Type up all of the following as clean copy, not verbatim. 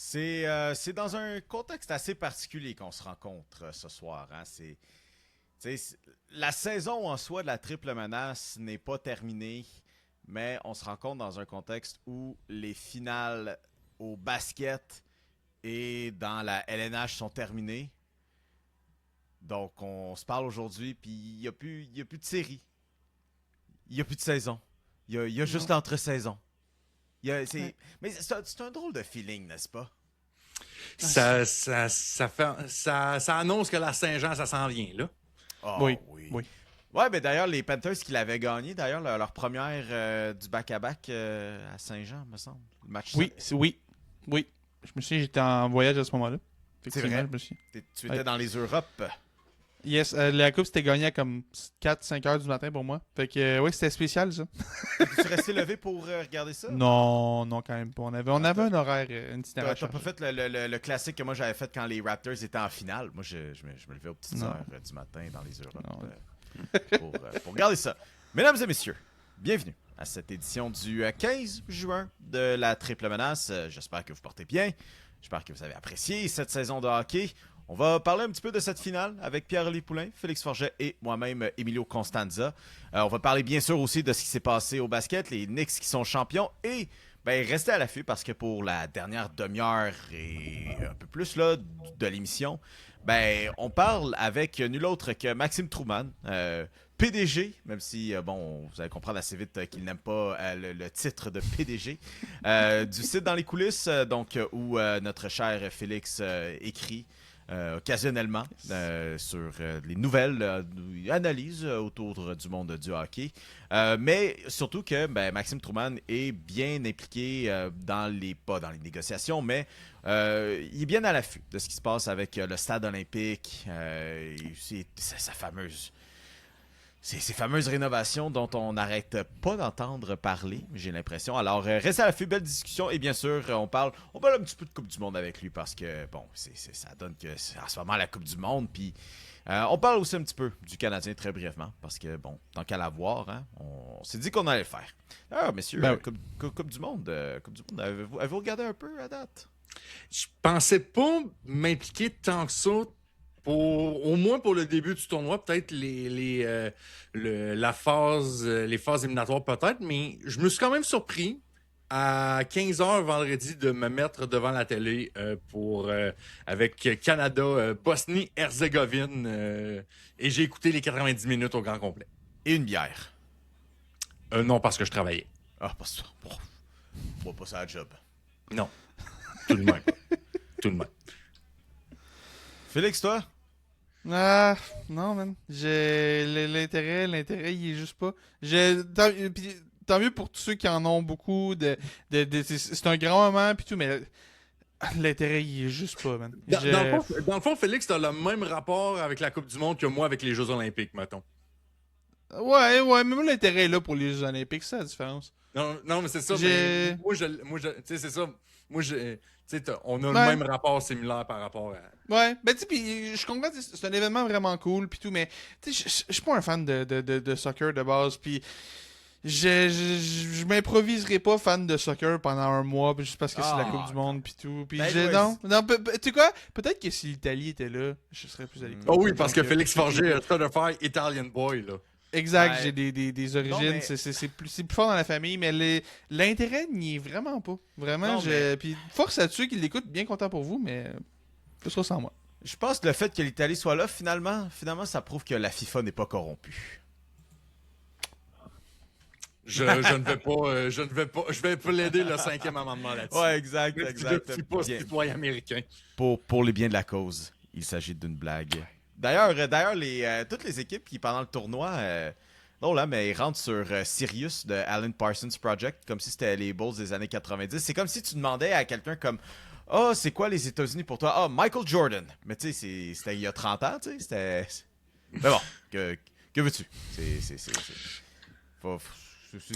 C'est dans un contexte assez particulier qu'on se rencontre ce soir. Hein. La saison en soi de la triple menace n'est pas terminée, mais on se rencontre dans un contexte où les finales au basket et dans la LNH sont terminées. Donc on se parle aujourd'hui, puis il y a plus de série. Il n'y a plus de saison. Il y a juste Non. l'entre-saison. Ouais. Mais c'est un drôle de feeling, n'est-ce pas? Ça annonce que la Saint-Jean, ça s'en vient, là. Oh Oui, oui. oui. Ouais, mais d'ailleurs, les Panthers qui l'avaient gagné, d'ailleurs, leur première du back-à-back à Saint-Jean, me semble. Le match Oui, oui, oui. Je me souviens, j'étais en voyage à ce moment-là. C'est Effectivement, vrai. je me souviens. Tu étais Ouais. dans les Europes. Yes, la coupe c'était gagné à comme 4-5 heures du matin pour moi. Fait que, oui, c'était spécial ça. Es-tu resté levé pour regarder ça? Non, non, quand même pas. On avait un horaire, une petite T'as heure. t'as pas fait le classique que moi j'avais fait quand les Raptors étaient en finale. Moi, je me levais aux petites Non. heures du matin dans les Europes Non. pour regarder ça. Mesdames et messieurs, bienvenue à cette édition du 15 juin de la Triple Menace. J'espère que vous portez bien. J'espère que vous avez apprécié cette saison de hockey. On va parler un petit peu de cette finale avec Pierre-Olivier Poulain, Félix Forget et moi-même, Emilio Constanza. On va parler bien sûr aussi de ce qui s'est passé au basket, les Knicks qui sont champions et restez à l'affût parce que pour la dernière demi-heure et un peu plus là, de l'émission, on parle avec nul autre que Maxime Trouman, PDG, même si, vous allez comprendre assez vite qu'il n'aime pas le titre de PDG, du site Dans les coulisses, où notre cher Félix écrit occasionnellement sur les nouvelles analyses autour du monde du hockey. Mais surtout que Maxime Trouman est bien impliqué pas dans les négociations, mais il est bien à l'affût de ce qui se passe avec le stade olympique. C'est ces fameuses rénovations dont on n'arrête pas d'entendre parler, j'ai l'impression. Alors, restez à l'affût, belle discussion. Et bien sûr, on parle un petit peu de Coupe du Monde avec lui parce que, ça donne que c'est en ce moment la Coupe du Monde. Puis, on parle aussi un petit peu du Canadien très brièvement parce que, tant qu'à la voir, hein, on s'est dit qu'on allait le faire. Alors, messieurs, Ben oui. Coupe du Monde, avez-vous regardé un peu à date? Je pensais pas m'impliquer tant que ça, au moins pour le début du tournoi, peut-être les phases éliminatoires peut-être, mais je me suis quand même surpris à 15 h vendredi de me mettre devant la télé avec Canada, Bosnie-Herzégovine, et j'ai écouté les 90 minutes au grand complet. Et une bière. Non, parce que je travaillais. Ah, pas ça. Bon, on va pas ça à la job. Non, tout de même. Tout de même. Félix, toi? Ah, non, man. L'intérêt, il est juste pas. Puis, tant mieux pour tous ceux qui en ont beaucoup. C'est un grand moment, puis tout, mais l'intérêt, il est juste pas, man. Dans le fond, Félix, t'as le même rapport avec la Coupe du Monde que moi avec les Jeux Olympiques, mettons. Ouais, mais moi, l'intérêt est là pour les Jeux Olympiques, c'est ça la différence. Non, mais c'est ça. J'ai- Mais tu sais, c'est ça. Tu sais, on a le Ouais. même rapport similaire par rapport à. Ouais, ben tu sais, puis je comprends, c'est un événement vraiment cool, puis tout, mais tu sais, je suis pas un fan de soccer de base, puis je m'improviserai pas fan de soccer pendant un mois, juste parce que c'est la Coupe du Monde, puis tout, puis ouais, non, tu sais quoi, peut-être que si l'Italie était là, je serais plus à l'écoute. Oh oui, parce que Donc, Félix Forger est certified Italian boy, là. Exact, Ouais. j'ai des origines, mais- c'est plus fort dans la famille, mais l'intérêt n'y est vraiment pas. Vraiment, Non, mais- puis force à ceux qui l'écoutent, bien content pour vous, mais plus ça sans moi. Je pense que le fait que l'Italie soit là, finalement, ça prouve que la FIFA n'est pas corrompue. Je ne vais pas. Je vais plaider le 5e amendement là-dessus. Ouais, exact, Je exact. ne suis pas Bien. citoyen américain. Pour les biens de la cause, il s'agit d'une blague. D'ailleurs, toutes les équipes qui, pendant le tournoi, mais ils rentrent sur Sirius de Alan Parsons Project, comme si c'était les Bulls des années 90. C'est comme si tu demandais à quelqu'un comme « Ah, c'est quoi les États-Unis pour toi? Ah, Michael Jordan. » Mais tu sais, c'était il y a 30 ans, tu sais, c'était... Mais bon, que veux-tu?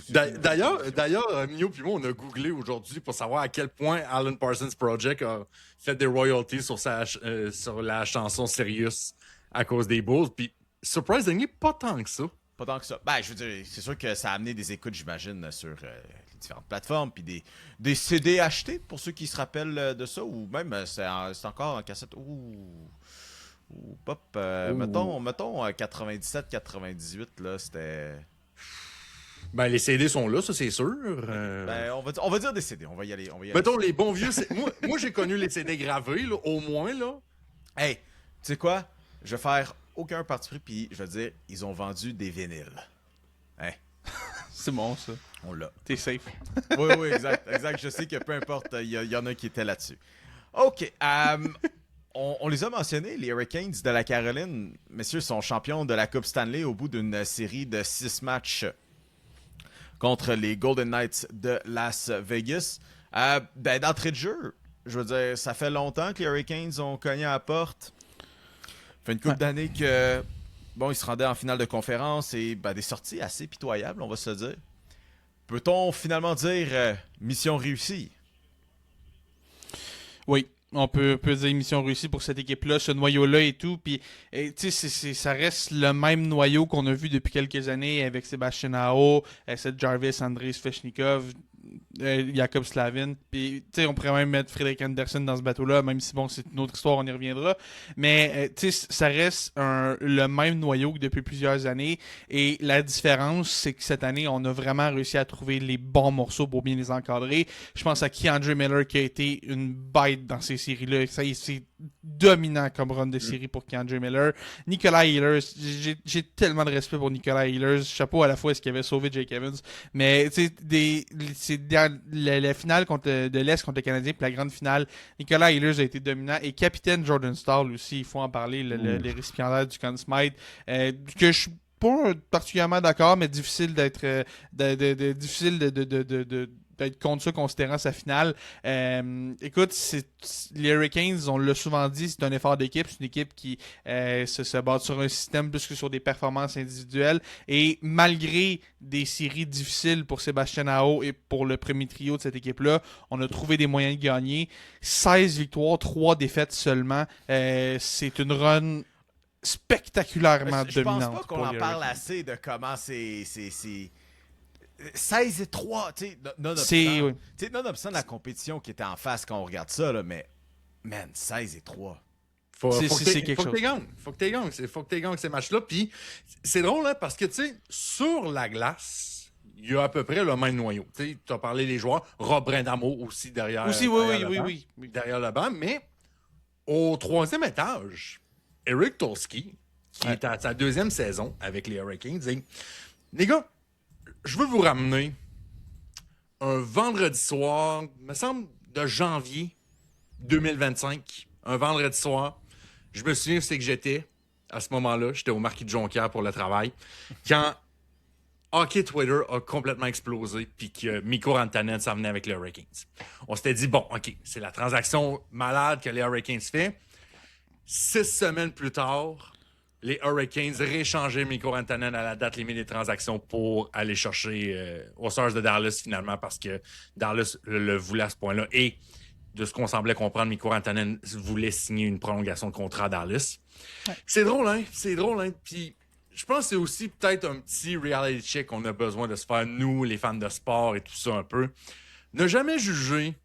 D'ailleurs, Mio et moi, on a googlé aujourd'hui pour savoir à quel point Alan Parsons Project a fait des royalties sur la chanson Sirius à cause des Bulls. Puis, surprisingly, pas tant que ça. Pas tant que ça. Ben, je veux dire, c'est sûr que ça a amené des écoutes, j'imagine, sur les différentes plateformes, puis des CD achetés, pour ceux qui se rappellent de ça, ou même, c'est encore en cassette. Ouh, pop. Mettons 97-98, là, c'était... Ben, les CD sont là, ça, c'est sûr. Ben, on va dire des CD, on va y aller. Mettons, les bons vieux... Moi, j'ai connu les CD gravés, là, au moins, là. Hey, tu sais quoi? Je vais faire aucun parti pris, puis je vais dire, ils ont vendu des vinyles. Hein? C'est bon, ça. On l'a. T'es safe. Oui, exact. Je sais que peu importe, il y en a qui étaient là-dessus. OK. On les a mentionnés, les Hurricanes de la Caroline. Messieurs sont champions de la Coupe Stanley au bout d'une série de 6 matchs contre les Golden Knights de Las Vegas. Ben, d'entrée de jeu, je veux dire, ça fait longtemps que les Hurricanes ont cogné à la porte. Ça fait une couple d'années que, bon, ils se rendaient en finale de conférence et ben, des sorties assez pitoyables, on va se dire. Peut-on finalement dire mission réussie? Oui, on peut dire mission réussie pour cette équipe-là, ce noyau-là et tout. Puis, tu sais, ça reste le même noyau qu'on a vu depuis quelques années avec Sébastien Aho, Seth Jarvis, Andrei Svechnikov, Jacob Slavin. Puis, tu sais, on pourrait même mettre Frédéric Anderson dans ce bateau-là, même si, bon, c'est une autre histoire, on y reviendra. Mais, tu sais, ça reste le même noyau que depuis plusieurs années. Et la différence, c'est que cette année, on a vraiment réussi à trouver les bons morceaux pour bien les encadrer. Je pense à Keandre Miller qui a été une bête dans ces séries-là. Ça, c'est dominant comme run de série pour Keandre Miller. Nicolas Ehlers, j'ai tellement de respect pour Nicolas Ehlers. Chapeau à la fois ce qu'il avait sauvé Jake Evans. Mais tu sais, c'est dans la finale de l'Est contre le Canadien, puis la grande finale, Nicolas Ehlers a été dominant. Et capitaine Jordan Staal aussi, il faut en parler, les récipiendaires du Conn Smythe, que je suis pas particulièrement d'accord, mais difficile d'être difficile d'être contre ça considérant sa finale. Écoute, les Hurricanes, on l'a souvent dit, c'est un effort d'équipe. C'est une équipe qui se base sur un système plus que sur des performances individuelles. Et malgré des séries difficiles pour Sébastien Aho et pour le premier trio de cette équipe-là, on a trouvé des moyens de gagner. 16 victoires, 3 défaites seulement. C'est une run spectaculairement Je pense dominante. pas qu'on en parle assez de comment c'est 16 et 3, tu sais, nonobstant la compétition qui était en face quand on regarde ça, là, mais, man, 16 et 3. Faut C'est que quelque chose. Faut que tu gagnes ces matchs-là. Puis c'est drôle, hein, parce que, tu sais, sur la glace, il y a à peu près le même noyau. Tu as parlé des joueurs. Rob Brind'Amour aussi derrière. Aussi, oui. Derrière le banc. Mais au 3e étage, Eric Tulski, qui est à sa 2e saison avec les Hurricanes, dit les gars, je veux vous ramener un vendredi soir, me semble, de janvier 2025. Un vendredi soir. Je me souviens, c'est que j'étais, à ce moment-là, j'étais au Marquis de Jonquière pour le travail, quand Hockey Twitter a complètement explosé, puis que Mikko Rantanen s'en venait avec les Hurricanes. On s'était dit, bon, OK, c'est la transaction malade que les Hurricanes fait. 6 semaines plus tard, les Hurricanes rééchangeaient Mikko Rantanen à la date limite des transactions pour aller chercher aux Stars de Dallas, finalement, parce que Dallas le voulait à ce point-là. Et de ce qu'on semblait comprendre, Mikko Rantanen voulait signer une prolongation de contrat à Dallas. Ouais. C'est drôle, hein? Puis je pense que c'est aussi peut-être un petit reality check qu'on a besoin de se faire, nous, les fans de sport et tout ça un peu. Ne jamais juger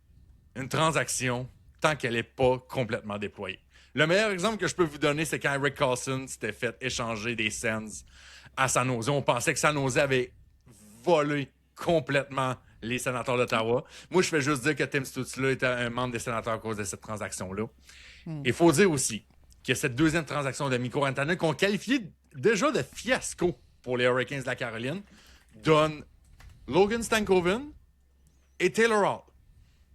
une transaction tant qu'elle n'est pas complètement déployée. Le meilleur exemple que je peux vous donner, c'est quand Erik Karlsson s'était fait échanger des Sens à San Jose. On pensait que San Jose avait volé complètement les Sénateurs d'Ottawa. Moi, je fais juste dire que Tim Stützle était un membre des Sénateurs à cause de cette transaction-là. Il faut dire aussi que cette deuxième transaction de Mikko Rantanen, qu'on qualifiait déjà de fiasco pour les Hurricanes de la Caroline, donne Logan Stankoven et Taylor Hall.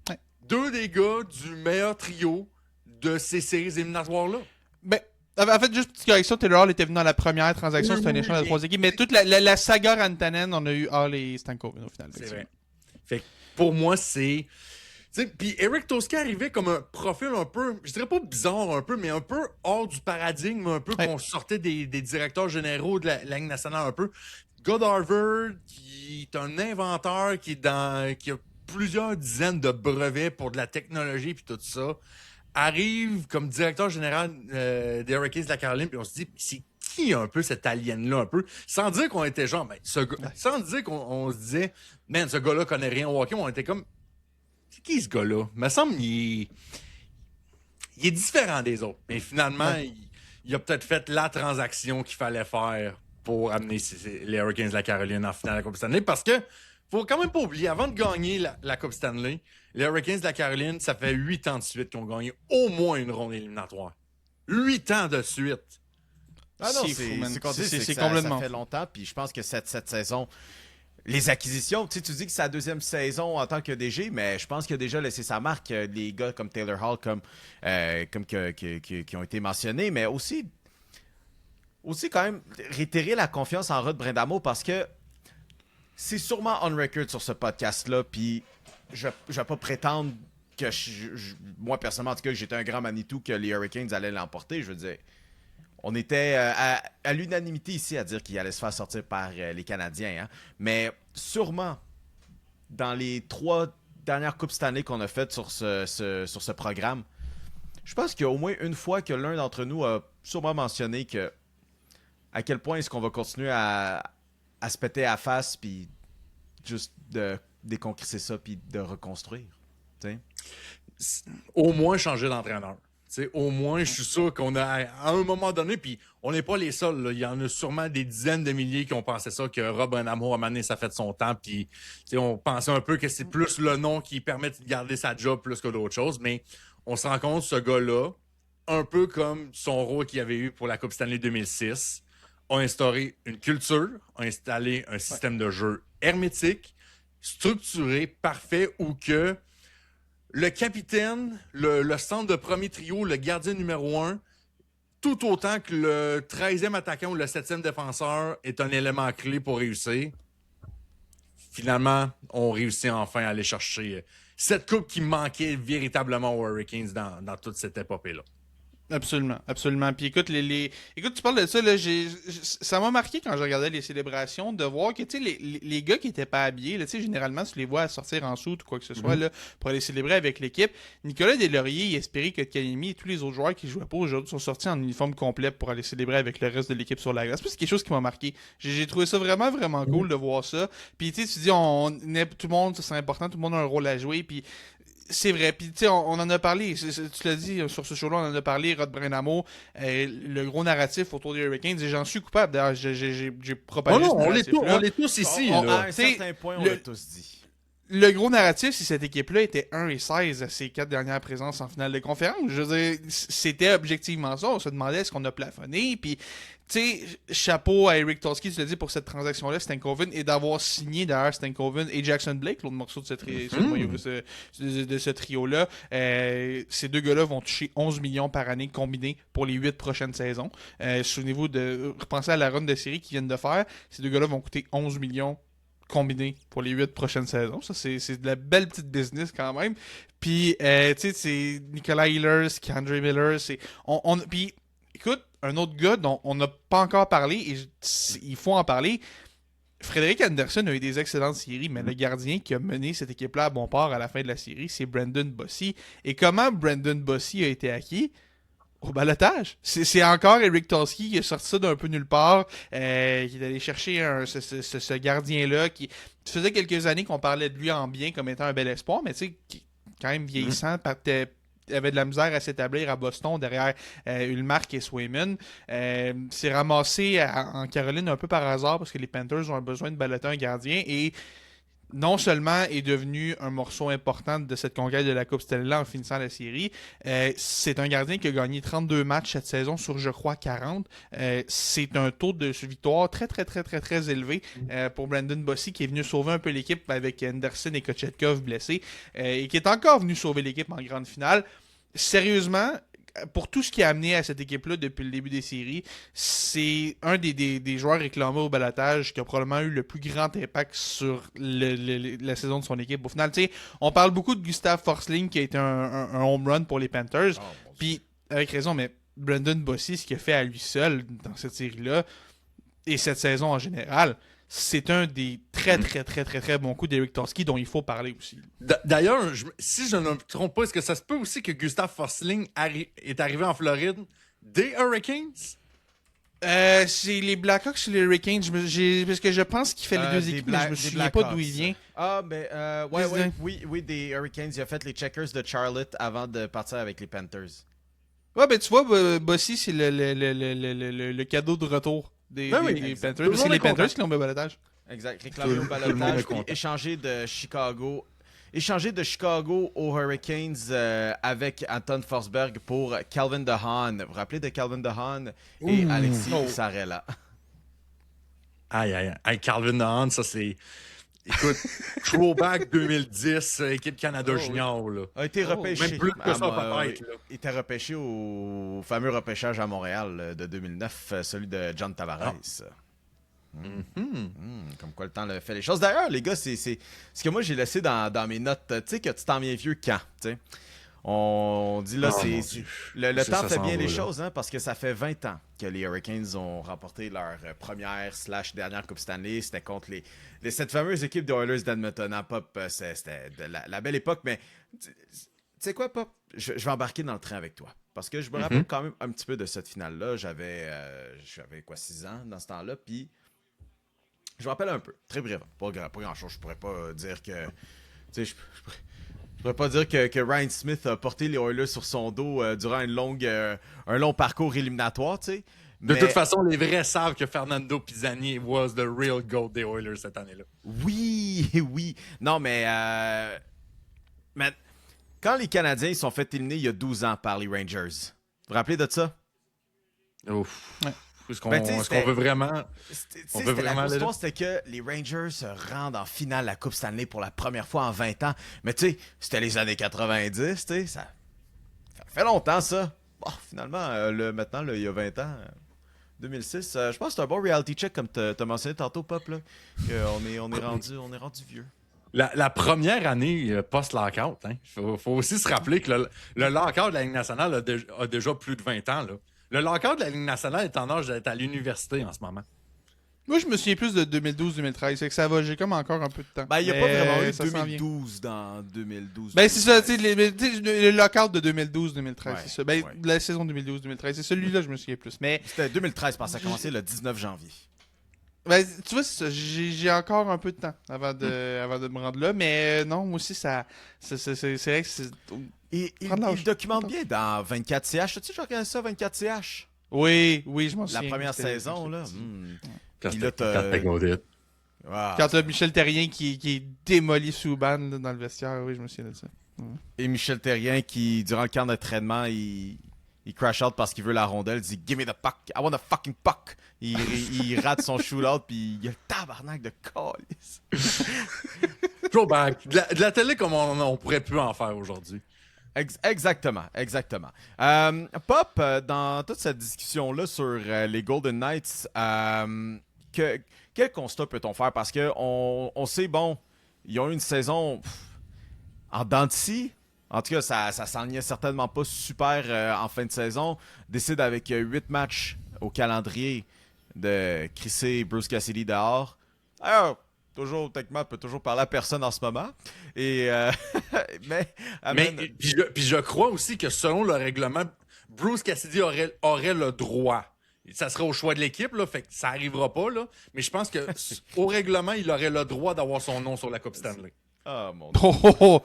Ouais. 2 des gars du meilleur trio de ces séries éliminatoires-là. Ben, en fait, juste petite correction, Taylor Hall était venu dans la première transaction, c'était un échange de 3 équipes, mais toute la saga Rantanen, on a eu Hall et Stankoven au final. C'est vrai. Fait que pour moi, c'est... Puis Eric Tulski arrivait comme un profil un peu, je dirais pas bizarre un peu, mais un peu hors du paradigme, un peu qu'on sortait des directeurs généraux de la Ligue nationale un peu. Gars d'Harvard, qui est un inventeur, qui a plusieurs dizaines de brevets pour de la technologie puis tout ça, arrive comme directeur général des Hurricanes de la Caroline, puis on se dit, c'est qui un peu cet alien-là, un peu, sans dire qu'on était genre, sans dire qu'on se disait, man, ce gars-là connaît rien au hockey, on était comme, c'est qui ce gars-là? Il me semble qu'il est différent des autres. Mais finalement, il a peut-être fait la transaction qu'il fallait faire pour amener les Hurricanes de la Caroline en finale de la Coupe Stanley, parce que faut quand même pas oublier, avant de gagner la Coupe Stanley, les Hurricanes de la Caroline, ça fait 8 ans de suite qu'ils ont gagné au moins une ronde éliminatoire. 8 ans de suite. Ah non, C'est fou, man. c'est complètement ça fait longtemps, puis je pense que cette saison, les acquisitions, tu dis que c'est sa deuxième saison en tant que DG, mais je pense qu'il a déjà laissé sa marque, les gars comme Taylor Hall, qui ont été mentionnés, mais aussi quand même réitérer la confiance en Rod Brind'Amour, parce que c'est sûrement on record sur ce podcast-là, puis je vais pas prétendre que moi, personnellement, en tout cas, que j'étais un grand Manitou, que les Hurricanes allaient l'emporter. Je veux dire, on était à l'unanimité ici à dire qu'il allait se faire sortir par les Canadiens. Hein. Mais sûrement, dans les 3 dernières Coupes Stanley qu'on a faites sur ce programme, je pense qu'il y a au moins une fois que l'un d'entre nous a sûrement mentionné que à quel point est-ce qu'on va continuer à se péter à la face, puis juste de déconcrisser ça, puis de reconstruire. T'sais? Au moins changer d'entraîneur. T'sais, au moins, je suis sûr qu'on a, à un moment donné, puis on n'est pas les seuls. Là. Il y en a sûrement des dizaines de milliers qui ont pensé ça, que Rod Brind'Amour, à un moment donné, ça fait de son temps. Puis on pensait un peu que c'est plus le nom qui permet de garder sa job plus que d'autres choses. Mais on se rend compte, ce gars-là, un peu comme son rôle qu'il avait eu pour la Coupe Stanley 2006, a instauré une culture, a installé un système de jeu hermétique, structuré, parfait, où que le capitaine, le centre de premier trio, le gardien numéro 1, tout autant que le 13e attaquant ou le 7e défenseur est un élément clé pour réussir. Finalement, on réussit enfin à aller chercher cette coupe qui manquait véritablement aux Hurricanes dans toute cette épopée-là. Absolument, absolument. Puis écoute, écoute, tu parles de ça, là, ça m'a marqué quand je regardais les célébrations de voir que les gars qui étaient pas habillés, là, généralement, tu les vois sortir en soute ou quoi que ce soit là, pour aller célébrer avec l'équipe. Nicolas Deslauriers, il espérait que Kotkaniemi et tous les autres joueurs qui jouaient pas aujourd'hui sont sortis en uniforme complet pour aller célébrer avec le reste de l'équipe sur la glace. C'est quelque chose qui m'a marqué. J'ai trouvé ça vraiment, vraiment cool de voir ça. Puis tu dis, tout le monde, c'est important, tout le monde a un rôle à jouer. Puis c'est vrai, puis tu sais, on en a parlé, tu l'as dit sur ce show-là, on en a parlé, Rod Brind'Amour, le gros narratif autour des Hurricanes, et j'en suis coupable, d'ailleurs, j'ai propagé ce narratif-là. On l'est tous ici. À là. un certain point, on l'a tous dit. Le gros narratif, c'est cette équipe-là était 1-16 à ses 4 dernières présences en finale de conférence. Je veux dire, c'était objectivement ça. On se demandait est-ce qu'on a plafonné. Puis, tu sais, chapeau à Eric Tulsky, tu l'as dit, pour cette transaction-là, Stankoven, et d'avoir signé d'ailleurs Stankoven et Jackson Blake, l'autre morceau de ce trio-là. Ces deux gars-là vont toucher 11 millions par année combinés pour les 8 prochaines saisons. Souvenez-vous de repenser à la run de série qu'ils viennent de faire. Ces deux gars-là vont coûter 11 millions combiné pour les 8 prochaines saisons. Ça, c'est de la belle petite business quand même. Puis, tu sais, c'est Nicolas Ehlers, K'Andre Miller, puis, écoute, un autre gars dont on n'a pas encore parlé, et il faut en parler, Frédéric Anderson a eu des excellentes séries, mais le gardien qui a mené cette équipe-là à bon port à la fin de la série, c'est Brendan Bossy. Et comment Brendan Bossy a été acquis? Au balotage. C'est encore Eric Tulsky qui a sorti ça d'un peu nulle part, qui est allé chercher ce gardien-là qui faisait quelques années qu'on parlait de lui en bien comme étant un bel espoir, mais tu sais, quand même vieillissant, avait de la misère à s'établir à Boston derrière Ullmark et Swayman. S'est ramassé en Caroline un peu par hasard parce que les Panthers ont besoin de balloter un gardien et non seulement est devenu un morceau important de cette conquête de la Coupe Stanley en finissant la série, c'est un gardien qui a gagné 32 matchs cette saison sur, je crois, 40. C'est un taux de victoire très, très, très, très, très élevé pour Brendan Bossy, qui est venu sauver un peu l'équipe avec Anderson et Kochetkov blessés, et qui est encore venu sauver l'équipe en grande finale. Sérieusement, pour tout ce qui a amené à cette équipe-là depuis le début des séries, c'est un des joueurs réclamés au balotage qui a probablement eu le plus grand impact sur la saison de son équipe. Au final, tu sais, on parle beaucoup de Gustav Forsling qui a été un home run pour les Panthers. Puis, avec raison, mais Brendan Bossy, ce qu'il a fait à lui seul dans cette série-là, et cette saison en général, c'est un des très, très, très, très, très bons coups d'Eric Tulsky dont il faut parler aussi. D'ailleurs, si je ne me trompe pas, est-ce que ça se peut aussi que Gustav Forsling est arrivé en Floride des Hurricanes? C'est les Blackhawks sur les Hurricanes. Parce que je pense qu'il fait les deux Des équipes, mais je me des souviens pas d'où il vient. Ah, mais Vas-y. oui, des Hurricanes. Il a fait les Checkers de Charlotte avant de partir avec les Panthers. Ouais, ben tu vois, Bossy, c'est le cadeau de retour des exact. Panthers. Tout le C'est monde les est content. Panthers qui l'ont mis au balotage. Exact. Réclamé au Tout le monde balotage, est puis content. échangé de Chicago aux Hurricanes avec Anton Forsberg pour Calvin DeHaan. Vous vous rappelez de Calvin DeHaan et Alexis Sarella? Aïe, aïe, aïe. Calvin Hahn, ça c'est. Écoute, throwback 2010, équipe Canada Oh, oui. Junior, là. A été repêché. Même plus que ça, peut-être, là. Il était repêché au fameux repêchage à Montréal de 2009, celui de John Tavares. Comme quoi le temps le fait les choses. D'ailleurs, les gars, c'est ce que moi j'ai laissé dans mes notes. Tu sais que tu t'en viens vieux quand, tu sais. On dit là, Oh, c'est mon Dieu. le Ça, temps ça fait s'en bien va, les là. choses, hein, parce que ça fait 20 ans que les Hurricanes ont remporté leur première/dernière Coupe Stanley. C'était contre cette fameuse équipe des Oilers d'Edmonton. Hein, Pop, c'était de la belle époque, mais tu sais quoi, Pop? Je vais embarquer dans le train avec toi. Parce que je me rappelle quand même un petit peu de cette finale-là. J'avais quoi, 6 ans dans ce temps-là, puis je me rappelle un peu, très brièvement. Pas grand-chose. Je pourrais pas dire que... Tu sais, je pourrais pas dire que Ryan Smith a porté les Oilers sur son dos durant un long parcours éliminatoire, tu sais. De Mais- toute façon, les vrais savent que Fernando Pisani was the real GOAT des Oilers cette année-là. Oui, oui. Non, mais quand les Canadiens ils sont fait éliminer il y a 12 ans par les Rangers, vous vous rappelez de ça? Ouf. Ouais. Est-ce qu'on Ben, tu sais, est-ce qu'on c'était- veut vraiment... On veut La vraiment grosse aller là? histoire, c'était que les Rangers se rendent en finale de la Coupe Stanley pour la première fois en 20 ans. Mais tu sais, c'était les années 90, tu sais, ça fait longtemps ça. Bon, finalement, maintenant, là, il y a 20 ans, 2006, je pense que c'est un bon reality check comme t'as mentionné tantôt, Pop, là, qu'on on est rendu vieux. La première année post-lockout, hein, faut aussi se rappeler que le lockout de la Ligue nationale a déjà plus de 20 ans. Là. Le lockout de la Ligue nationale est en âge d'être à l'université en ce moment. Moi, je me souviens plus de 2012-2013. C'est que ça va, j'ai comme encore un peu de temps. Ben, il n'y a pas Mais vraiment eu ça s'en vient. 2012 dans 2012. Ben, c'est ça, tu sais, le lockout de 2012-2013, Ouais, c'est ça. Ben, ouais. la saison 2012-2013, c'est celui-là, je me souviens plus. Mais, C'était 2013 parce que ça a commencé le 19 janvier. ben, tu vois, c'est ça, j'ai encore un peu de temps avant de me rendre là. Mais non, moi aussi, c'est vrai que c'est. Et il Prends de l'âge. il documente bien dans 24CH. Tu sais, j'ai regardé ça, 24CH. Oui, je m'en La souviens. première C'était- saison, là. Quand Puis là, c'était- quand c'était Gaudit. Wow. Quand t'as Michel Terrien qui est démoli sous ban là, dans le vestiaire, oui, je me souviens de ça. Et Michel Terrien qui, durant le camp d'entraînement, il crash out parce qu'il veut la rondelle. Il dit « Give me the puck. I want the fucking puck. » Il rate son shootout, puis il y a le tabarnak de calice. Throwback. De la télé comme on pourrait plus en faire aujourd'hui. Exactement. Pop, dans toute cette discussion-là sur les Golden Knights, quel constat peut-on faire? Parce que on sait, bon, ils ont eu une saison en dents de scie. En tout cas, ça s'enlignait certainement pas super en fin de saison. Décide avec 8 matchs au calendrier de crisser Bruce Cassidy dehors. Alors, toujours, techniquement, peut toujours parler à personne en ce moment. Et, mais, amène- Puis je crois aussi que selon le règlement, Bruce Cassidy aurait le droit. Ça serait au choix de l'équipe, là, fait que ça arrivera pas, là. Mais je pense que au règlement, il aurait le droit d'avoir son nom sur la Coupe Stanley. Ah, mon Dieu. Oh.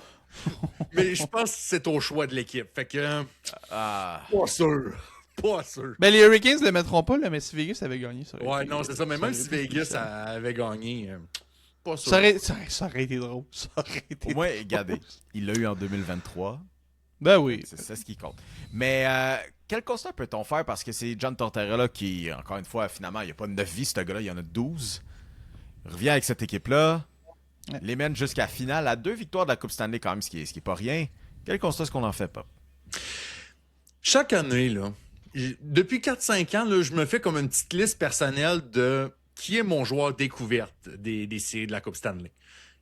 Mais je pense que c'est au choix de l'équipe. Fait que. Ah. Pas sûr. Pas sûr. Ben, les Hurricanes le mettront pas, là, mais si Vegas avait gagné, ça aurait Ouais, été- non, c'est ça. Mais même ça si aurait été Vegas ça. avait gagné, pas sûr. Ça aurait été drôle. Ça aurait été Au moins, regardez, il l'a eu en 2023. Ben oui. C'est ce qui compte. Mais quel constat peut-on faire? Parce que c'est John Tortorella qui, encore une fois, finalement, il n'y a pas 9 vies, ce gars-là, il y en a 12. Il revient avec cette équipe-là. Ouais. Les mène jusqu'à la finale, à 2 victoires de la Coupe Stanley quand même, ce qui est pas rien. Quel constat est-ce qu'on en fait pas? Chaque année, là, depuis 4-5 ans, là, je me fais comme une petite liste personnelle de qui est mon joueur découverte des séries de la Coupe Stanley.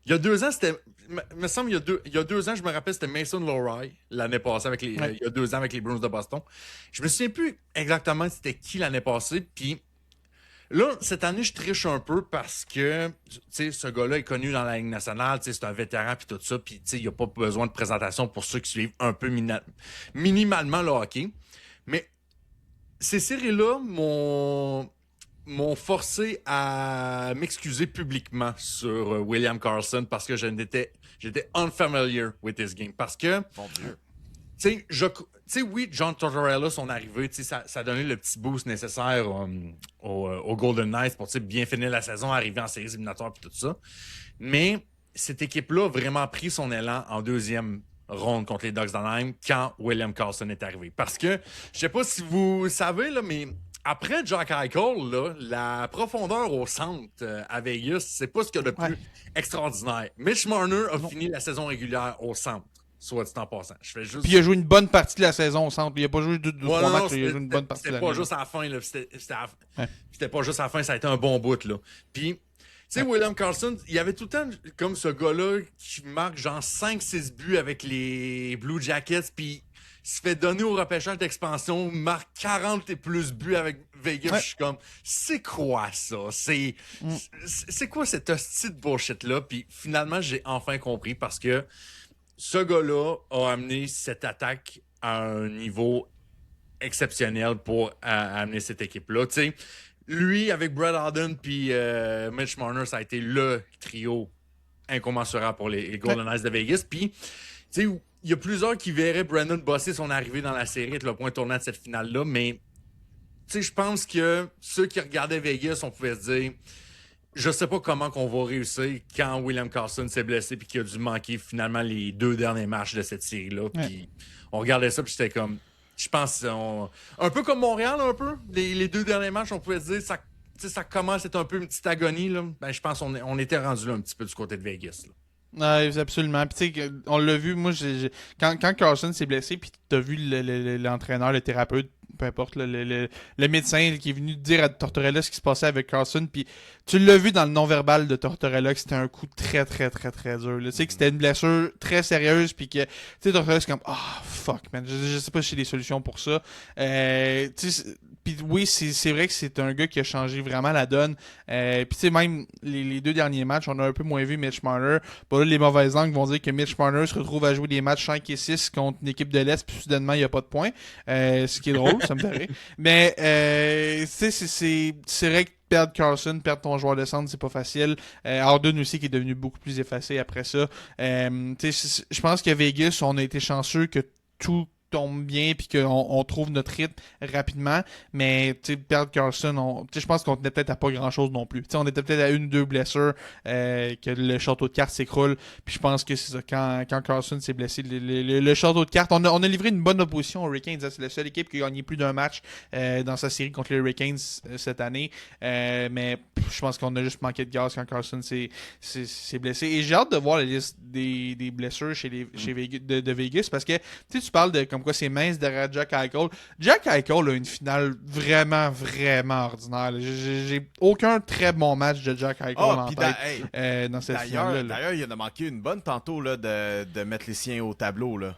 Il y a 2 ans, c'était. Me semble, il y a deux ans, je me rappelle, c'était Mason Lohrei, l'année passée, il y a 2 ans avec les Bruins de Boston. Je me souviens plus exactement c'était qui l'année passée, puis là, cette année, je triche un peu parce que, tu sais, ce gars-là est connu dans la Ligue nationale, tu sais, c'est un vétéran puis tout ça, puis tu sais, il n'y a pas besoin de présentation pour ceux qui suivent un peu minimalement le hockey. Mais ces séries-là m'ont forcé à m'excuser publiquement sur William Karlsson parce que j'étais unfamiliar with this game. Parce que, Mon Dieu. tu sais, oui, John Tortorella, son arrivée, ça a donné le petit boost nécessaire au Golden Knights pour bien finir la saison, arriver en séries éliminatoires et tout ça. Mais cette équipe-là a vraiment pris son élan en deuxième ronde contre les Ducks d'Anaheim quand William Karlsson est arrivé. Parce que, je sais pas si vous savez, là, mais après Jack Eichel, là, la profondeur au centre à Vegas, c'est pas ce qu'il y a de plus extraordinaire. Mitch Marner a fini la saison régulière au centre, soit dit en passant. Je fais juste... Puis il a joué une bonne partie de la saison au centre. Il a pas joué 2-3 matchs, il a joué une bonne partie de la C'était pas saison. juste à la fin, là. C'était pas juste à la fin, ça a été un bon bout, là. Puis, tu sais, William Karlsson, il y avait tout le temps comme ce gars-là qui marque genre 5-6 buts avec les Blue Jackets, puis il se fait donner au repêchage d'expansion, marque 40 et plus buts avec Vegas. Ouais. Je suis comme, c'est quoi ça? C'est quoi cette hostie de bullshit-là? Puis finalement, j'ai enfin compris parce que ce gars-là a amené cette attaque à un niveau exceptionnel pour amener cette équipe-là. Tu sais, lui, avec Brad Howden puis Mitch Marner, ça a été le trio incommensurable pour les Golden Knights de Vegas. Puis, tu sais, il y a plusieurs qui verraient Brandon bosser son arrivée dans la série, être le point tournant de cette finale-là, mais tu sais, je pense que ceux qui regardaient Vegas, on pouvait se dire, je sais pas comment qu'on va réussir quand William Karlsson s'est blessé puis qu'il a dû manquer finalement les 2 derniers matchs de cette série-là. Puis on regardait ça puis j'étais comme, je pense, un peu comme Montréal, un peu. Les 2 derniers matchs, on pouvait se dire, ça commence à être un peu une petite agonie. Là. Ben, je pense qu'on était rendu là un petit peu du côté de Vegas. Là. Ouais, absolument. Puis tu sais, on l'a vu, moi, quand Carlson s'est blessé, puis t'as vu l'entraîneur, le thérapeute, peu importe, le médecin qui est venu dire à Tortorella ce qui se passait avec Carlson, puis tu l'as vu dans le non-verbal de Tortorella que c'était un coup très, très, très, très dur. Tu sais que c'était une blessure très sérieuse, puis que, tu sais, Tortorella, c'est comme, fuck, man, je sais pas si j'ai des solutions pour ça. Tu sais, puis oui, c'est vrai que c'est un gars qui a changé vraiment la donne. Puis tu sais, même les 2 derniers matchs, on a un peu moins vu Mitch Marner. Là, les mauvaises langues vont dire que Mitch Marner se retrouve à jouer des matchs 5 et 6 contre une équipe de l'Est, puis soudainement, il n'y a pas de points. Ce qui est drôle, ça me fait rire. Mais, tu sais, c'est vrai que perdre Carlson, perdre ton joueur de centre, c'est pas facile. Harden aussi, qui est devenu beaucoup plus effacé après ça. Tu sais, je pense qu'à Vegas, on a été chanceux que tout tombe bien puis qu'on trouve notre rythme rapidement, mais perdre Carlson, je pense qu'on était peut-être à pas grand chose non plus. T'sais, on était peut-être à 1 ou 2 blessures, que le château de cartes s'écroule, puis je pense que c'est ça, quand Carlson s'est blessé, le château de cartes, on a livré une bonne opposition aux Hurricanes. C'est la seule équipe qui a gagné plus d'un match dans sa série contre les Hurricanes cette année, mais je pense qu'on a juste manqué de gaz quand Carlson s'est blessé, et j'ai hâte de voir la liste des blessures chez Vegas, de Vegas, parce que tu parles de comme quoi c'est mince derrière Jack Eichel. Jack Eichel a une finale vraiment, vraiment ordinaire. J'ai aucun très bon match de Jack Eichel en tête dans cette finale-là. D'ailleurs, il en a manqué une bonne tantôt là, de mettre les siens au tableau. Là.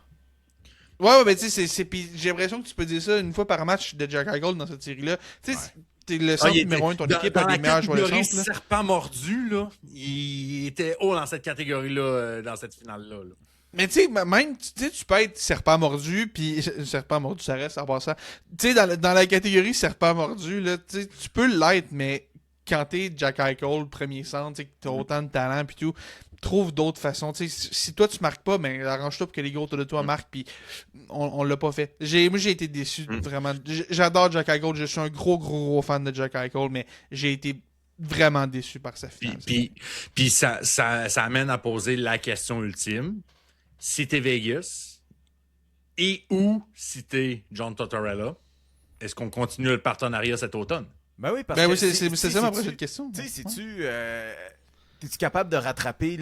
Ouais, mais tu sais, puis j'ai l'impression que tu peux dire ça une fois par match de Jack Eichel dans cette série-là. Tu sais, t'es le centre numéro 1 de ton équipe, un des meilleurs joueurs de centre. Dans la serpent mordu, là, il était haut dans cette catégorie-là, dans cette finale-là. Là. Mais tu sais, même, tu peux être serpent mordu, puis serpent mordu, ça reste en passant. Tu sais, dans la catégorie serpent mordu, là, tu peux l'être, mais quand t'es Jack Eichel, premier centre, que t'as autant de talent, puis tout, trouve d'autres façons. Tu sais, si toi, tu marques pas, ben arrange-toi pour que les gars autour de toi marquent, puis on l'a pas fait. Moi, j'ai été déçu, vraiment. J'adore Jack Eichel, je suis un gros fan de Jack Eichel, mais j'ai été vraiment déçu par sa finale. Puis ça amène à poser la question ultime. Si t'es Vegas et ou si t'es John Tortorella, est-ce qu'on continue le partenariat cet automne? Ben oui, parce que c'est ça ma prochaine question. Tu sais, es-tu capable de rattraper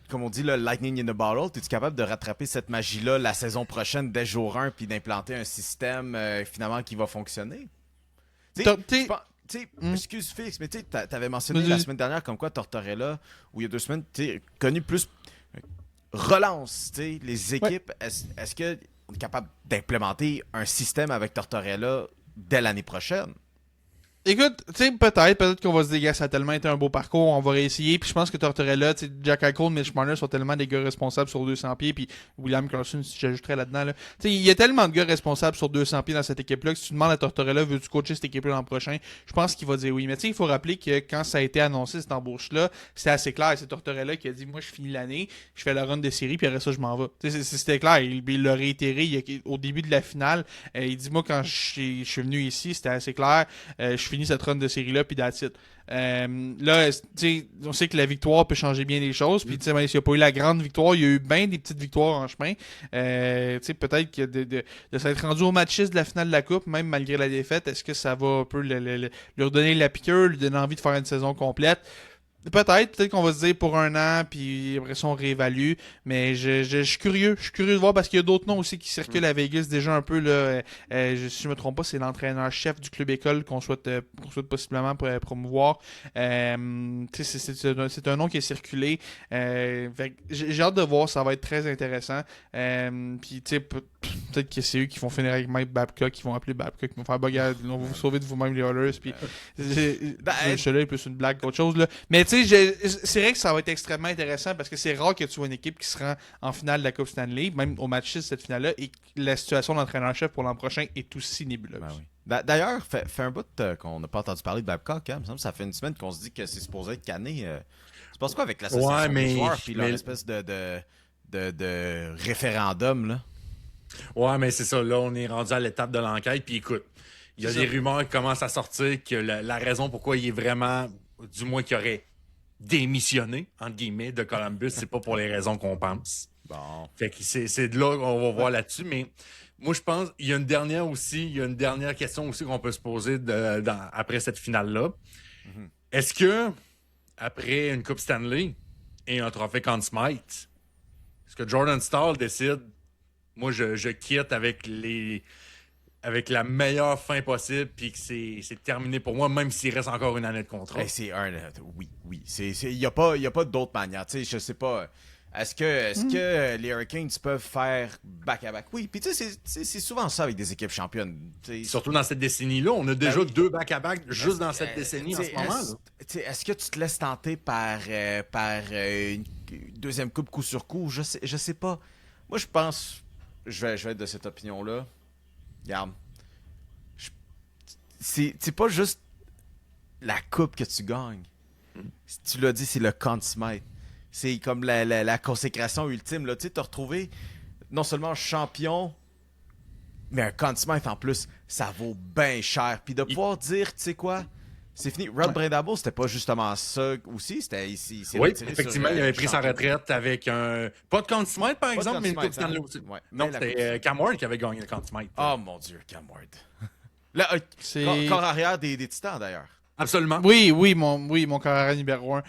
comme on dit, le lightning in the bottle? Es-tu capable de rattraper cette magie-là la saison prochaine dès jour 1 puis d'implanter un système finalement qui va fonctionner? Excuse Fix, mais tu avais mentionné la semaine dernière comme quoi Tortorella, ou il y a 2 semaines, connu plus relance, les équipes. Ouais. Est-ce qu'on est capable d'implémenter un système avec Tortorella dès l'année prochaine? Écoute, tu sais, peut-être qu'on va se dire, gars, ça a tellement été un beau parcours, on va réessayer. Puis je pense que Tortorella, tu sais, Jack Eichel, Mitch Marner sont tellement des gars responsables sur 200 pieds. Puis William Carlson, si j'ajouterais là-dedans, là. Tu sais, il y a tellement de gars responsables sur 200 pieds dans cette équipe-là que si tu demandes à Tortorella, veux-tu coacher cette équipe-là l'an prochain, je pense qu'il va dire oui. Mais tu sais, il faut rappeler que quand ça a été annoncé, cette embauche-là, c'était assez clair. C'est Tortorella qui a dit, moi, je finis l'année, je fais la run de série, puis après ça, je m'en vais. Tu sais, c'était clair. Il l'a réitéré au début de la finale. Il dit, moi, quand je suis venu ici, c'était assez clair. Je finis cette run de série là puis that's it. Là, on sait que la victoire peut changer bien les choses. Puis, même s'il n'y a pas eu la grande victoire, il y a eu bien des petites victoires en chemin. Peut-être que de s'être rendu au match 6 de la finale de la Coupe, même malgré la défaite, est-ce que ça va un peu lui redonner la piqûre, lui donner envie de faire une saison complète? Peut-être qu'on va se dire pour un an, puis après ça on réévalue, mais je suis curieux de voir parce qu'il y a d'autres noms aussi qui circulent à Vegas déjà un peu là. Si je me trompe pas, c'est l'entraîneur-chef du club école qu'on souhaite possiblement promouvoir. C'est un nom qui est circulé. J'ai hâte de voir, ça va être très intéressant. Puis tu sais, peut-être que c'est eux qui vont finir avec Mike Babcock, qui vont appeler Babcock, qui vont faire bagarre, ils vont vous sauver de vous-même les Oilers. Puis celui-là est plus une blague qu'autre chose là. Mais tu sais, c'est vrai que ça va être extrêmement intéressant parce que c'est rare que tu vois une équipe qui se rend en finale de la Coupe Stanley, même au match 6 de cette finale-là, et la situation d'entraîneur-chef pour l'an prochain est aussi nébuleuse. Ben oui. D'ailleurs, fait un bout qu'on n'a pas entendu parler de Babcock. Hein? Il me semble que ça fait une semaine qu'on se dit que c'est supposé être canné. Tu penses quoi avec l'association des joueurs puis leur espèce de référendum, là? Ouais, mais c'est ça. Là, on est rendu à l'étape de l'enquête. Puis écoute, il y a des rumeurs qui commencent à sortir que la raison pourquoi il est vraiment, du moins qu'il aurait démissionné, entre guillemets, de Columbus, c'est pas pour les raisons qu'on pense. Bon. Fait que c'est de là qu'on va voir là-dessus. Mais moi, je pense il y a une dernière question aussi qu'on peut se poser après cette finale-là. Mm-hmm. Est-ce que, après une Coupe Stanley et un trophée Conn Smythe, est-ce que Jordan Staal décide, moi, je quitte avec la meilleure fin possible, puis que c'est terminé pour moi, même s'il reste encore une année de contrat? Oui. Il n'y a pas d'autre manière. Tu sais, je sais pas. Est-ce que les Hurricanes peuvent faire back-à-back? Oui, puis tu sais, c'est souvent ça avec des équipes championnes. T'sais. Surtout dans cette décennie-là. On a déjà 2 back-à-back juste dans cette décennie en ce moment. Est-ce que tu te laisses tenter par une deuxième coupe coup sur coup? Je sais pas. Moi, je pense... Je vais être de cette opinion-là. Regarde. C'est pas juste la coupe que tu gagnes. Tu l'as dit, c'est le Conn Smythe. C'est comme la consécration ultime. Tu t'as retrouvé non seulement champion, mais un Conn Smythe en plus. Ça vaut bien cher. Puis de pouvoir dire, tu sais quoi, c'est fini. Rod Brind'Amour, c'était pas justement ça aussi. C'était ici. Oui, effectivement, il avait pris sa retraite avec un... Pas de Conn Smythe, par exemple, mais une Coupe Stanley aussi. Ouais. Non, c'était Cam Ward qui avait gagné le Conn Smythe. Oh mon Dieu, Cam Ward. Là, corps arrière des Titans, d'ailleurs. Absolument. Oui, mon carrière numéro 1.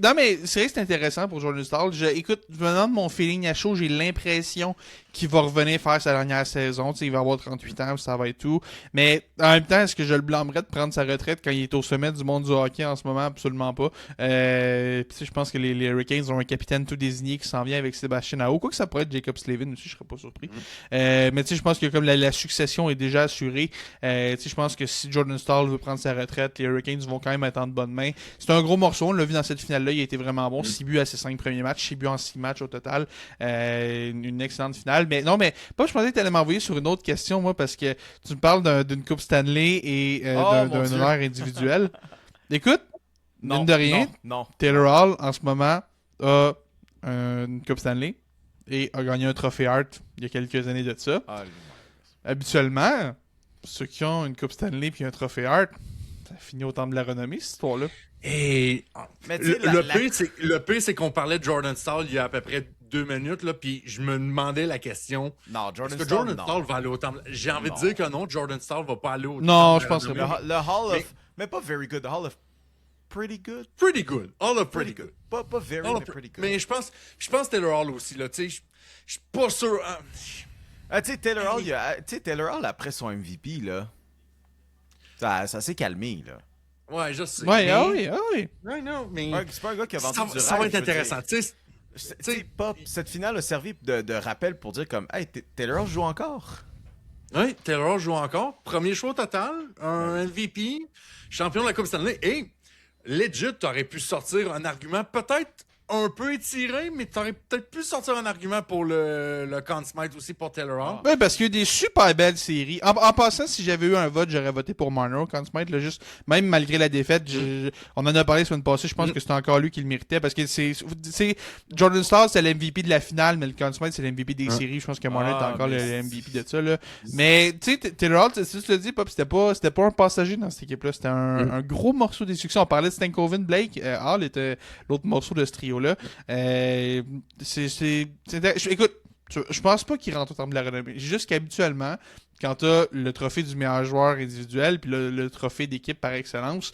Non, mais c'est vrai que c'est intéressant pour Jordan Staal. Écoute, venant de mon feeling à chaud, j'ai l'impression qu'il va revenir faire sa dernière saison. Tu sais, il va avoir 38 ans, ça va être tout. Mais en même temps, est-ce que je le blâmerais de prendre sa retraite quand il est au sommet du monde du hockey en ce moment? Absolument pas. Je pense que les Hurricanes ont un capitaine tout désigné qui s'en vient avec Sébastien Aho. Quoi que ça pourrait être Jacob Slavin aussi, je serais pas surpris. Mais tu sais, je pense que comme la succession est déjà assurée, je pense que si Jordan Staal veut prendre sa retraite, les Hurricanes vont quand même être en de bonnes mains. C'est un gros morceau, on l'a vu dans cette finale-là, il a été vraiment bon. 6 buts à ses 5 premiers matchs, 6 buts en 6 matchs au total. Une excellente finale. Mais non, mais pas, je pensais que tu allais m'envoyer sur une autre question, moi, parce que tu me parles d'une Coupe Stanley et d'un honneur individuel. Écoute, mine de rien, non. Taylor Hall, en ce moment, a une Coupe Stanley et a gagné un trophée Hart il y a quelques années de ça. Habituellement, ceux qui ont une Coupe Stanley et un trophée Hart, ça finit au temps de la renommée, cette histoire-là. Et le pire, c'est qu'on parlait de Jordan Staal il y a à peu près 2 minutes, là, puis je me demandais la question. Non, Est-ce que Jordan Staal va aller au temple? J'ai envie de dire que non, Jordan Staal va pas aller au temple. Non, je pense pas. Le Hall of... Mais pas very good, the Hall of pretty good. Pretty good. Hall of pretty good. Pas very, mais pretty good. Mais je pense Taylor Hall aussi, là, tu sais, je suis pas sûr... tu sais, Taylor Hall, après son MVP, là, ça s'est calmé, là. Ouais, je sais. Ouais, oui. Ouais, non, mais... C'est pas un gars qui a vendu du rêve. Ça va être intéressant, tu sais. Cette finale a servi de rappel pour dire comme, hey, Taylor Hall joue encore. Oui, Taylor joue encore. Premier choix au total, un MVP, champion de la Coupe Stanley. Et legit, t'aurais pu sortir un argument peut-être un peu étiré, mais t'aurais peut-être pu sortir un argument pour le Conn Smythe aussi pour Taylor Hall. Oui, parce qu'il y a des super belles séries. En passant, si j'avais eu un vote, j'aurais voté pour Marner, Conn Smythe, là, juste, même malgré la défaite. On en a parlé la semaine passée, je pense que c'était encore lui qui le méritait, parce que c'est Jordan Starr, c'est l'MVP de la finale, mais le Conn Smythe, c'est l'MVP des séries. Je pense que Marner est encore le MVP de ça. Là. Mais, tu sais, Taylor Hall, si tu le dis, Pop, c'était pas un passager dans cette équipe-là. C'était un gros morceau des succès. On parlait de Stankoven, Blake. Hall était l'autre morceau de ce trio-là. Écoute, je pense pas qu'il rentre au terme de la renommée. Juste qu'habituellement, quand t'as le trophée du meilleur joueur individuel puis le trophée d'équipe par excellence,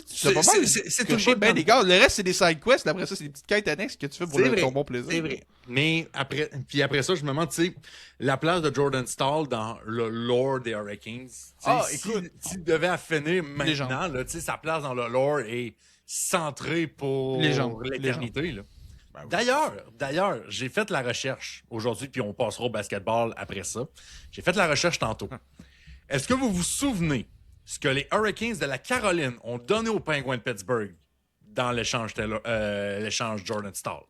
c'est toujours bien des gars. Le reste, c'est des side quests. Après ça, c'est des petites quêtes annexes que tu fais pour ton bon plaisir. C'est vrai. Mais après ça, je me demande, tu sais, la place de Jordan Staal dans le lore des Hurricanes. Écoute, s'il devait finir maintenant, là, sa place dans le lore est centrée pour l'éternité. Là. D'ailleurs, j'ai fait la recherche aujourd'hui, puis on passera au basketball après ça. J'ai fait la recherche tantôt. Est-ce que vous vous souvenez ce que les Hurricanes de la Caroline ont donné aux Penguins de Pittsburgh dans l'échange Jordan Staal?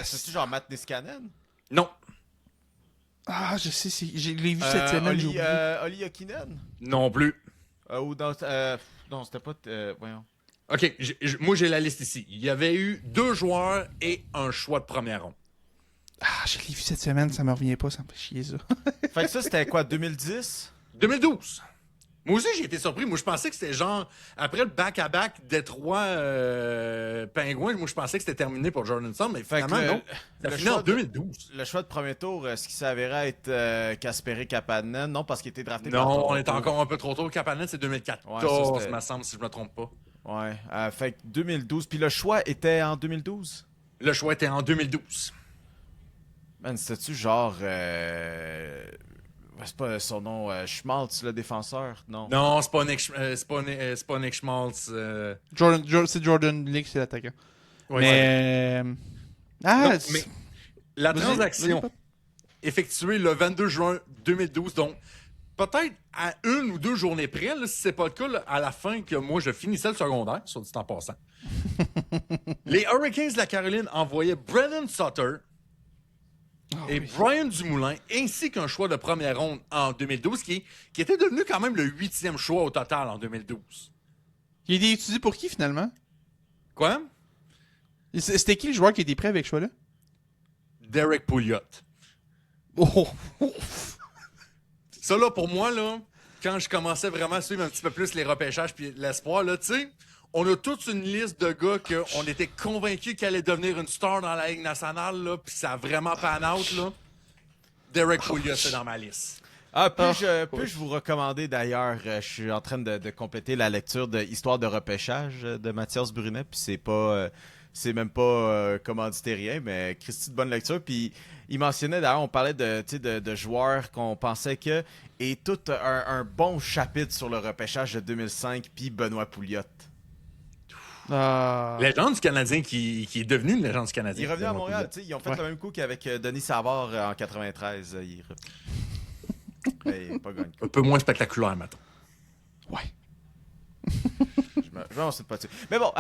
C'est-tu genre Matt Niskanen? Non. Ah, je sais, je l'ai vu cette semaine. Oli Jokinen? Non plus. Non, c'était pas... voyons. OK, moi j'ai la liste ici. Il y avait eu 2 joueurs et un choix de première ronde. Ah, je l'ai vu cette semaine, ça me revient pas, ça me fait chier ça. Fait que ça, c'était quoi, 2010? 2012. Moi aussi, j'ai été surpris. Moi, je pensais que c'était genre, après le back-à-back Détroit Penguins, moi, je pensais que c'était terminé pour Jordan Staal, mais finalement, non. Ça finit en 2012. Le choix de premier tour, est-ce qu'il s'avérait être Kasperi Kapanen? Non, parce qu'il était drafté par Non, Toronto. on est encore un peu trop tôt. Kapanen, c'est 2014, ça me semble, si je me trompe pas. Ouais, fait que 2012. Puis le choix était en 2012? Le choix était en 2012. Man, c'était-tu genre... c'est pas son nom, Schmaltz, le défenseur? Non. Non, c'est pas Nick Schmaltz. C'est Jordan League, c'est l'attaquant. Ouais, mais... mais la transaction effectuée le 22 juin 2012, donc peut-être à 1 ou 2 journées près, là, si c'est pas le cas, là, à la fin que moi je finissais le secondaire, sur dit en passant. Les Hurricanes de la Caroline envoyaient Brennan Sutter et Brian Dumoulin, ainsi qu'un choix de première ronde en 2012, qui était devenu quand même le 8e choix au total en 2012. Il a été étudié pour qui, finalement? Quoi? C'était qui le joueur qui était prêt avec ce choix-là? Derek Pouliot. Oh! Ça, là, pour moi, là, quand je commençais vraiment à suivre un petit peu plus les repêchages puis l'espoir, là, tu sais, on a toute une liste de gars qu'on était convaincus qu'ils allaient devenir une star dans la Ligue nationale, là, puis ça a vraiment pan out, là. Derek Pouliot, c'est dans ma liste. Puis-je vous recommander d'ailleurs, je suis en train de compléter la lecture de Histoire de repêchage de Mathias Brunet, puis c'est même pas commandité rien, mais Christy de bonne lecture. Puis il mentionnait d'ailleurs, on parlait de joueurs qu'on pensait que, et tout un bon chapitre sur le repêchage de 2005, puis Benoît Pouliot. Légende du Canadien qui est devenu une légende du Canadien. Il est revenu à Montréal, ils ont fait le même coup qu'avec Denis Savard en 93. Pas gagné. Un peu moins spectaculaire, maintenant. Ouais. Je m'en sais pas dessus. Mais bon.